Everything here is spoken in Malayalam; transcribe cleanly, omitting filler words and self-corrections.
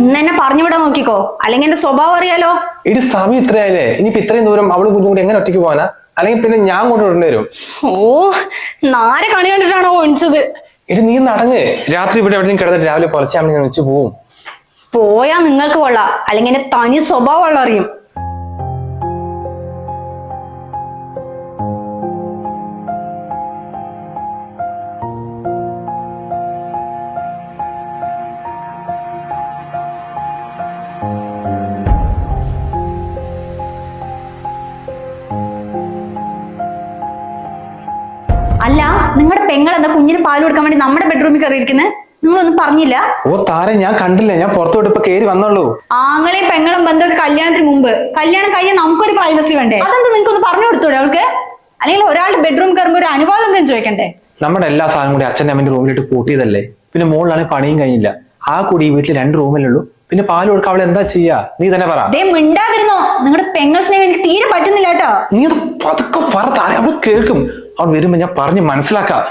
ഇന്നെന്നെ പറഞ്ഞു വിടാൻ നോക്കിക്കോ, അല്ലെങ്കിൽ എന്റെ സ്വഭാവം അറിയാലോ. ഇടി സമയം ഇത്രയായില്ലേ, ഇനിയിപ്പോ ഇത്രയും ദൂരം അവള് കുഞ്ഞും കൂടി എങ്ങനെ ഒറ്റയ്ക്ക് പോകാനാ? അല്ലെങ്കിൽ പിന്നെ ഞാൻ കൊണ്ട് വിടേണ്ടി വരും. ഓ, നാരെ കണി കണ്ടിട്ടാണോ ഒഴിച്ചത്? ഇടി നീ നടങ്ങ്, രാത്രി ഇവിടെ എവിടെയും കിടന്നിട്ട് രാവിലെ പുലർച്ചെ ഞാൻ വെച്ച് പോവും. പോയാ നിങ്ങൾക്ക് കൊള്ളാം, അല്ലെങ്കിൽ എന്റെ തനി സ്വഭാവം ഉള്ള അറിയും. അല്ല, നിങ്ങളുടെ പെങ്ങൾ എന്താ കുഞ്ഞിന് പാല് കൊടുക്കാൻ വേണ്ടി നമ്മുടെ ബെഡ്റൂമിൽ കയറിയിരിക്കുന്നത്? നിങ്ങളൊന്നും പറഞ്ഞില്ല? ഓ താരെ, ഞാൻ കണ്ടില്ല, ഞാൻ പുറത്തോട്ട് ഇപ്പൊ കയറി വന്നുള്ളൂ. ആങ്ങളെയും പെങ്ങളും ബന്ധമൊക്കെ കല്യാണത്തിന് മുമ്പ്, കല്യാണം കഴിഞ്ഞാൽ നമുക്കൊരു പ്രൈവസി വേണ്ടേ? അതെന്താ നിങ്ങൾക്ക് ഒന്ന് പറഞ്ഞു കൊടുത്തൂടെ അവൾക്ക്? അല്ലെങ്കിൽ ഒരാളുടെ ബെഡ്റൂം കയറുമ്പോൾ ഒരു അനുവാദം എന്തെങ്കിലും ചോദിക്കണ്ടേ? നമ്മുടെ എല്ലാ സാധനം കൂടി അച്ഛൻ്റെ അമ്മന്റെ റൂമിലിട്ട് പൂട്ടിയതല്ലേ. പിന്നെ മോളിലാണെങ്കിൽ പണിയും കഴിഞ്ഞില്ല. ആ കൂടി ഈ വീട്ടിൽ 2 റൂമല്ലേ ഉള്ളൂ. പിന്നെ പാല് കൊടുക്കാൻ അവൾ എന്താ ചെയ്യാ? നീ തന്നെ പറ. മിണ്ടാതിരുന്നോ, നിങ്ങളുടെ പെങ്ങൾ സ്നേഹം എനിക്ക് തീരെ പറ്റുന്നില്ല കേട്ടോ. നീ അത് പതുക്കെ പറ താരെ, അവൾ കേൾക്കും. അവൾ വരുമ്പോ ഞാൻ പറഞ്ഞ് മനസ്സിലാക്കാം.